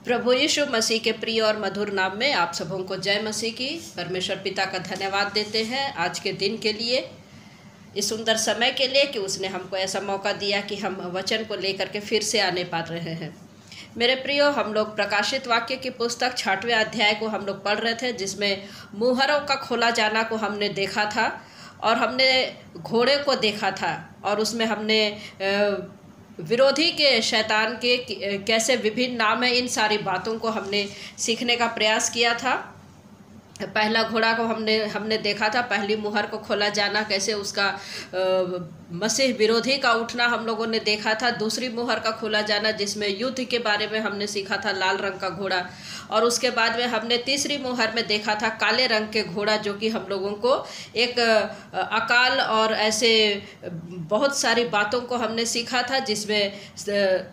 प्रभु यीशु मसीह के प्रिय और मधुर नाम में आप सबों को जय मसीह की। परमेश्वर पिता का धन्यवाद देते हैं आज के दिन के लिए, इस सुंदर समय के लिए कि उसने हमको ऐसा मौका दिया कि हम वचन को लेकर के फिर से आने पा रहे हैं। मेरे प्रियो, हम लोग प्रकाशित वाक्य की पुस्तक 6वें अध्याय को हम लोग पढ़ रहे थे, जिसमें मुहरों का खोला जाना को हमने देखा था और हमने घोड़े को देखा था और उसमें हमने विरोधी के शैतान के कैसे विभिन्न नाम है, इन सारी बातों को हमने सीखने का प्रयास किया था। पहला घोड़ा को हमने देखा था, पहली मुहर को खोला जाना, कैसे उसका मसीह विरोधी का उठना हम लोगों ने देखा था। दूसरी मुहर का खोला जाना जिसमें युद्ध के बारे में हमने सीखा था, लाल रंग का घोड़ा। और उसके बाद में हमने तीसरी मुहर में देखा था काले रंग के घोड़ा, जो कि हम लोगों को एक अकाल और ऐसे बहुत सारी बातों को हमने सीखा था, जिसमें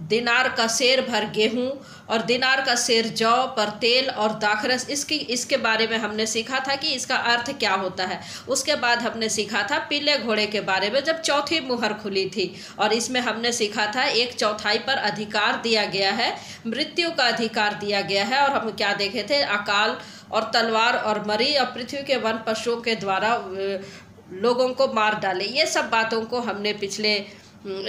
दिनार का सेर भर गेहूं और दिनार का सेर जौ पर तेल और दाखरस, इसके बारे में हमने सीखा था कि इसका अर्थ क्या होता है। उसके बाद हमने सीखा था पीले घोड़े के बारे में, जब चौथी मुहर खुली थी, और इसमें हमने सीखा था 1/4 पर अधिकार दिया गया है, मृत्यु का अधिकार दिया गया है। और हम क्या देखे थे, अकाल और तलवार और मरी और पृथ्वी के वन पशुओं के द्वारा लोगों को मार डाले। ये सब बातों को हमने पिछले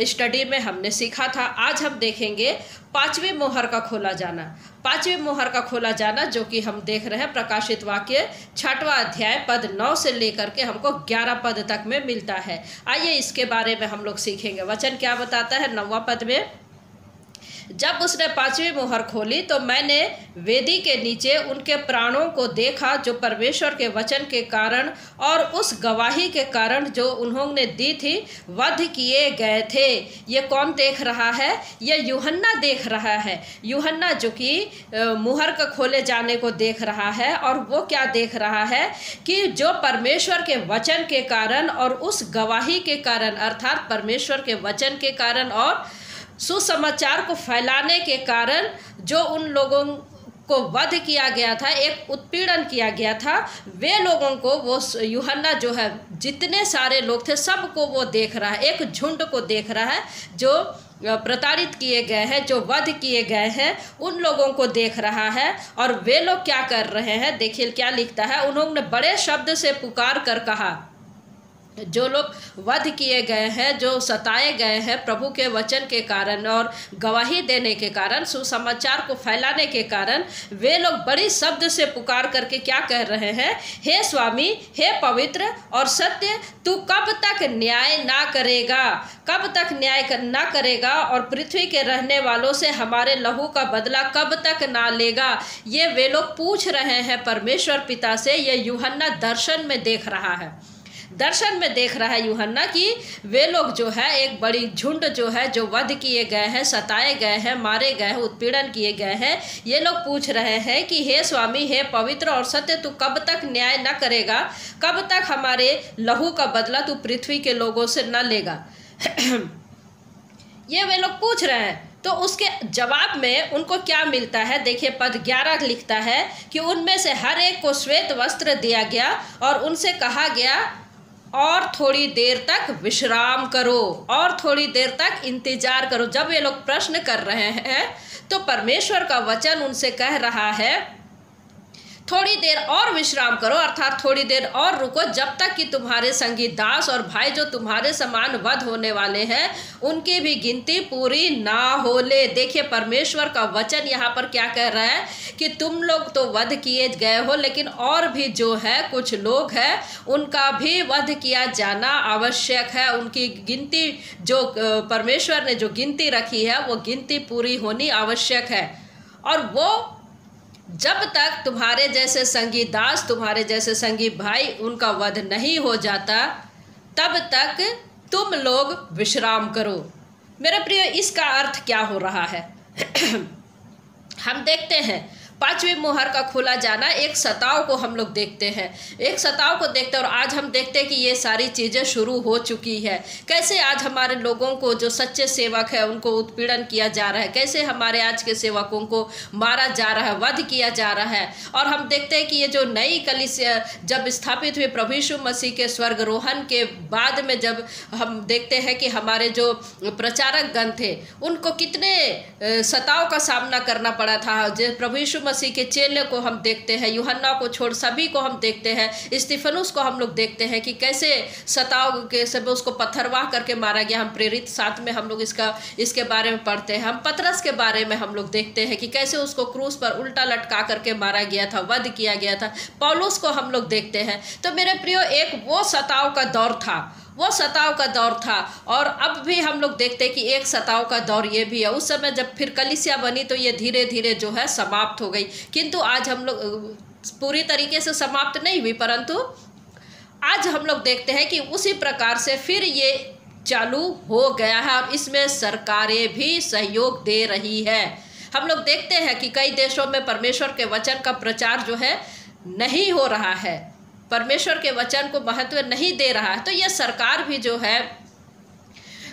स्टडी में हमने सीखा था। आज हम देखेंगे 5वीं मोहर का खोला जाना। 5वीं मोहर का खोला जाना जो कि हम देख रहे हैं प्रकाशित वाक्य 6वां अध्याय पद 9 से लेकर के हमको 11 पद तक में मिलता है। आइए इसके बारे में हम लोग सीखेंगे। वचन क्या बताता है 9वां पद में, जब उसने 5वीं मोहर खोली तो मैंने वेदी के नीचे उनके प्राणों को देखा, जो परमेश्वर के वचन के कारण और उस गवाही के कारण जो उन्होंने दी थी वध किए गए थे। ये कौन देख रहा है? ये यूहन्ना देख रहा है। यूहन्ना जो कि मुहर का खोले जाने को देख रहा है, और वो क्या देख रहा है कि जो परमेश्वर के वचन के कारण और उस गवाही के कारण, अर्थात परमेश्वर के वचन के कारण और सुसमाचार को फैलाने के कारण जो उन लोगों को वध किया गया था, एक उत्पीड़न किया गया था, वे लोगों को वो यूहन्ना जो है, जितने सारे लोग थे सबको वो देख रहा है, एक झुंड को देख रहा है जो प्रताड़ित किए गए हैं, जो वध किए गए हैं, उन लोगों को देख रहा है। और वे लोग क्या कर रहे हैं, देखिए क्या लिखता है, उन्होंने बड़े शब्द से पुकार कर कहा, जो लोग वध किए गए हैं, जो सताए गए हैं प्रभु के वचन के कारण और गवाही देने के कारण, सुसमाचार को फैलाने के कारण, वे लोग बड़ी शब्द से पुकार करके क्या कह रहे हैं, हे स्वामी, हे पवित्र और सत्य, तू कब तक न्याय ना करेगा, कब तक न्याय ना करेगा, और पृथ्वी के रहने वालों से हमारे लहू का बदला कब तक ना लेगा। ये वे लोग पूछ रहे हैं परमेश्वर पिता से। ये यूहन्ना दर्शन में देख रहा है, दर्शन में देख रहा है यूहन्ना कि वे लोग जो है, एक बड़ी झुंड जो है, जो वध किए गए हैं, सताए गए हैं, मारे गए हैं, उत्पीड़न किए गए हैं, ये लोग पूछ रहे हैं कि हे स्वामी, हे पवित्र और सत्य, तू कब तक न्याय न करेगा, कब तक हमारे लहू का बदला तू पृथ्वी के लोगों से न लेगा। ये वे लोग पूछ रहे हैं। तो उसके जवाब में उनको क्या मिलता है, देखिए पद 11 लिखता है कि उनमें से हर एक को श्वेत वस्त्र दिया गया और उनसे कहा गया, और थोड़ी देर तक विश्राम करो, और थोड़ी देर तक इंतजार करो। जब ये लोग प्रश्न कर रहे हैं तो परमेश्वर का वचन उनसे कह रहा है थोड़ी देर और विश्राम करो, अर्थात थोड़ी देर और रुको, जब तक कि तुम्हारे संगी दास और भाई जो तुम्हारे समान वध होने वाले हैं, उनकी भी गिनती पूरी ना हो ले। देखिए परमेश्वर का वचन यहाँ पर क्या कह रहा है कि तुम लोग तो वध किए गए हो, लेकिन और भी जो है कुछ लोग हैं, उनका भी वध किया जाना आवश्यक है। उनकी गिनती जो परमेश्वर ने जो गिनती रखी है, वो गिनती पूरी होनी आवश्यक है। और वो जब तक तुम्हारे जैसे संगी दास, तुम्हारे जैसे संगी भाई, उनका वध नहीं हो जाता, तब तक तुम लोग विश्राम करो। मेरे प्रिय, इसका अर्थ क्या हो रहा है? हम देखते हैं पांचवी मुहर का खुला जाना, एक सताव को हम लोग देखते हैं, एक सताव को देखते हैं। और आज हम देखते हैं कि ये सारी चीज़ें शुरू हो चुकी है। कैसे आज हमारे लोगों को, जो सच्चे सेवक है, उनको उत्पीड़न किया जा रहा है, कैसे हमारे आज के सेवकों को मारा जा रहा है, वध किया जा रहा है। और हम देखते हैं कि ये जो नई कलीसिया जब स्थापित हुई प्रभु यीशु मसीह के स्वर्गरोहण के बाद में, जब हम देखते हैं कि हमारे जो प्रचारक गण थे उनको कितने सताव का सामना करना पड़ा था। जो प्रभु यीशु मसीह के चेले को हम देखते हैं, यूहन्ना को छोड़ सभी को हम देखते हैं, स्तिफनुस को हम लोग देखते हैं कि कैसे सताव के सब उसको पत्थरवाह करके मारा गया। हम प्रेरित 7 में हम लोग इसके बारे में पढ़ते हैं। हम पतरस के बारे में हम लोग देखते हैं कि कैसे उसको क्रूस पर उल्टा लटका करके मारा गया था, वध किया गया था। पौलुस को हम लोग देखते हैं। तो मेरे प्रियो, एक वो सताव का दौर था, वो सताव का दौर था। और अब भी हम लोग देखते हैं कि एक सताव का दौर ये भी है। उस समय जब फिर कलीसिया बनी तो ये धीरे धीरे जो है समाप्त हो गई, किंतु आज हम लोग पूरी तरीके से समाप्त नहीं हुई, परंतु आज हम लोग देखते हैं कि उसी प्रकार से फिर ये चालू हो गया है। और इसमें सरकारें भी सहयोग दे रही है। हम लोग देखते हैं कि कई देशों में परमेश्वर के वचन का प्रचार जो है नहीं हो रहा है, परमेश्वर के वचन को महत्व नहीं दे रहा है। तो ये सरकार भी जो है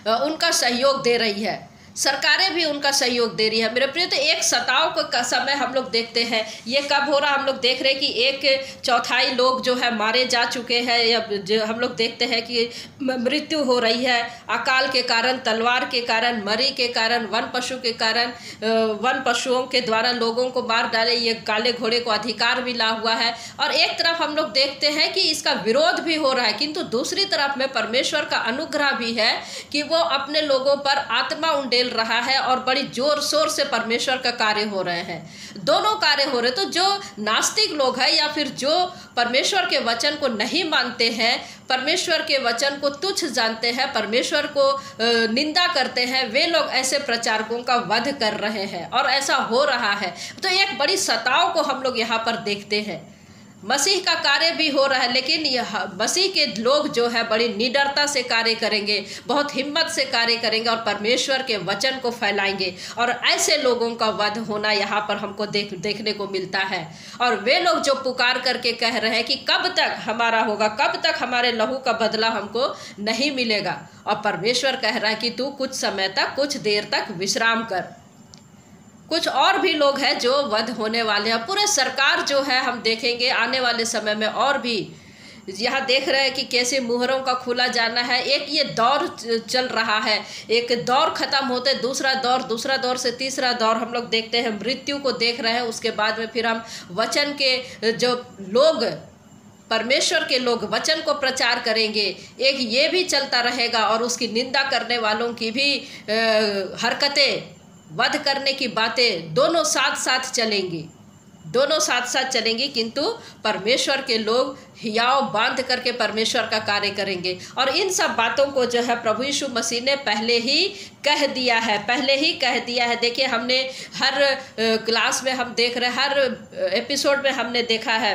उनका सहयोग दे रही है, सरकारें भी उनका सहयोग दे रही है। मेरे प्रिय, तो एक सताव का समय हम लोग देखते हैं। ये कब हो रहा, हम लोग देख रहे हैं कि 1/4 लोग जो है मारे जा चुके हैं, या जो हम लोग देखते हैं कि मृत्यु हो रही है अकाल के कारण, तलवार के कारण, मरी के कारण, वन पशु के कारण, वन पशुओं के द्वारा लोगों को मार डाले। ये काले घोड़े को अधिकार मिला हुआ है। और एक तरफ हम लोग देखते हैं कि इसका विरोध भी हो रहा है, किंतु दूसरी तरफ में परमेश्वर का अनुग्रह भी है कि वो अपने लोगों पर आत्मा उंडेल रहा है और बड़ी जोर शोर से परमेश्वर का कार्य हो रहे हैं। दोनों कार्य हो रहे। तो जो नास्तिक लोग हैं या फिर जो परमेश्वर के वचन को नहीं मानते हैं, परमेश्वर के वचन को तुच्छ जानते हैं, परमेश्वर को निंदा करते हैं, वे लोग ऐसे प्रचारकों का वध कर रहे हैं और ऐसा हो रहा है। तो एक बड़ी सताव को हम लोग यहाँ पर देखते हैं। मसीह का कार्य भी हो रहा है, लेकिन यह मसीह के लोग जो है बड़ी निडरता से कार्य करेंगे, बहुत हिम्मत से कार्य करेंगे और परमेश्वर के वचन को फैलाएंगे। और ऐसे लोगों का वध होना यहाँ पर हमको देखने को मिलता है। और वे लोग जो पुकार करके कह रहे हैं कि कब तक हमारा होगा, कब तक हमारे लहू का बदला हमको नहीं मिलेगा। और परमेश्वर कह रहा है कि तू कुछ समय तक, कुछ देर तक विश्राम कर। कुछ और भी लोग हैं जो वध होने वाले हैं। पूरे सरकार जो है हम देखेंगे आने वाले समय में, और भी यहाँ देख रहे हैं कि कैसे मुहरों का खुला जाना है। एक ये दौर चल रहा है, एक दौर खत्म होते दूसरा दौर, दूसरा दौर से तीसरा दौर हम लोग देखते हैं। मृत्यु को देख रहे हैं, उसके बाद में फिर हम वचन के जो लोग, परमेश्वर के लोग वचन को प्रचार करेंगे। एक ये भी चलता रहेगा और उसकी निंदा करने वालों की भी हरकतें, वध करने की बातें, दोनों साथ साथ चलेंगी, दोनों साथ साथ चलेंगी। किंतु परमेश्वर के लोग हियाव बांध करके परमेश्वर का कार्य करेंगे। और इन सब बातों को जो है प्रभु यीशु मसीह ने पहले ही कह दिया है, पहले ही कह दिया है। देखिए, हमने हर क्लास में हम देख रहे, हर एपिसोड में हमने देखा है,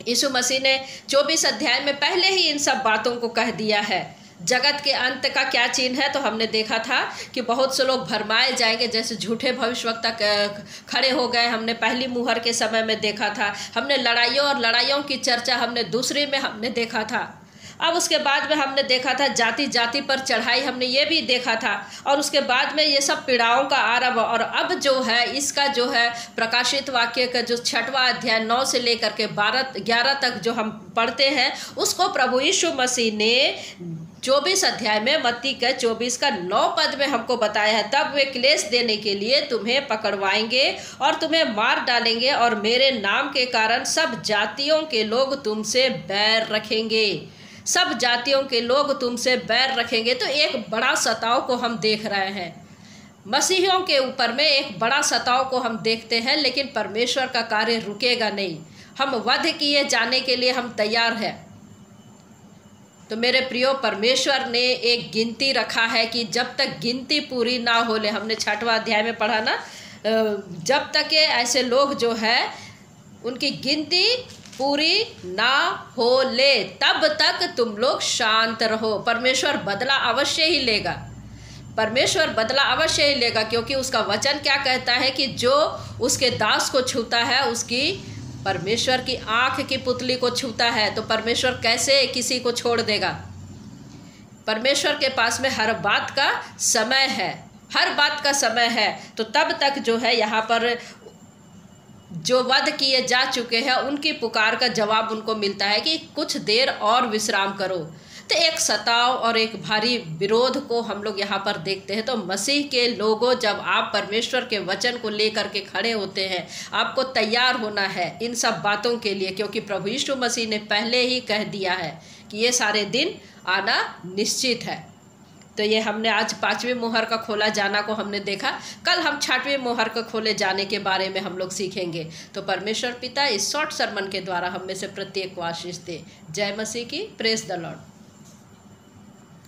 यीशु मसीह ने 24 अध्याय में पहले ही इन सब बातों को कह दिया है। जगत के अंत का क्या चिन्ह है, तो हमने देखा था कि बहुत से लोग भरमाए जाएंगे, जैसे झूठे भविष्यवक्ता खड़े हो गए। हमने पहली मुहर के समय में देखा था। हमने लड़ाइयों और लड़ाइयों की चर्चा हमने दूसरी में हमने देखा था। अब उसके बाद में हमने देखा था जाति जाति पर चढ़ाई, हमने ये भी देखा था। और उसके बाद में ये सब पीड़ाओं का आरंभ। और अब जो है इसका जो है प्रकाशित वाक्य का जो 6वां अध्याय 9 से लेकर के 11 तक जो हम पढ़ते हैं, उसको प्रभु यीशु मसीह ने 24 अध्याय में, मत्ती के 24 का 9 पद में हमको बताया है। तब वे क्लेश देने के लिए तुम्हें पकड़वाएंगे और तुम्हें मार डालेंगे, और मेरे नाम के कारण सब जातियों के लोग तुमसे बैर रखेंगे, सब जातियों के लोग तुमसे बैर रखेंगे। तो एक बड़ा सताव को हम देख रहे हैं, मसीहियों के ऊपर में एक बड़ा सताव को हम देखते हैं। लेकिन परमेश्वर का कार्य रुकेगा नहीं। हम वध किए जाने के लिए हम तैयार हैं। तो मेरे प्रियो, परमेश्वर ने एक गिनती रखा है कि जब तक गिनती पूरी ना हो ले, हमने 6वां अध्याय में पढ़ा ना, जब तक ये ऐसे लोग जो है उनकी गिनती पूरी ना हो ले, तब तक तुम लोग शांत रहो। परमेश्वर बदला अवश्य ही लेगा, परमेश्वर बदला अवश्य ही लेगा, क्योंकि उसका वचन क्या कहता है कि जो उसके दास को छूता है उसकी परमेश्वर की आँख की पुतली को छूता है। तो परमेश्वर कैसे किसी को छोड़ देगा? परमेश्वर के पास में हर बात का समय है, हर बात का समय है। तो तब तक जो है यहाँ पर जो वध किए जा चुके हैं उनकी पुकार का जवाब उनको मिलता है कि कुछ देर और विश्राम करो। तो एक सताव और एक भारी विरोध को हम लोग यहाँ पर देखते हैं। तो मसीह के लोगों, जब आप परमेश्वर के वचन को लेकर के खड़े होते हैं, आपको तैयार होना है इन सब बातों के लिए, क्योंकि प्रभु यीशु मसीह ने पहले ही कह दिया है कि ये सारे दिन आना निश्चित है। तो ये हमने आज 5वीं मोहर का खोला जाना को हमने देखा। कल हम 6वीं मोहर का खोले जाने के बारे में हम लोग सीखेंगे। तो परमेश्वर पिता इस शॉर्ट सरमन के द्वारा हम में से प्रत्येक को आशीष दे। जय मसीह की। Praise the Lord.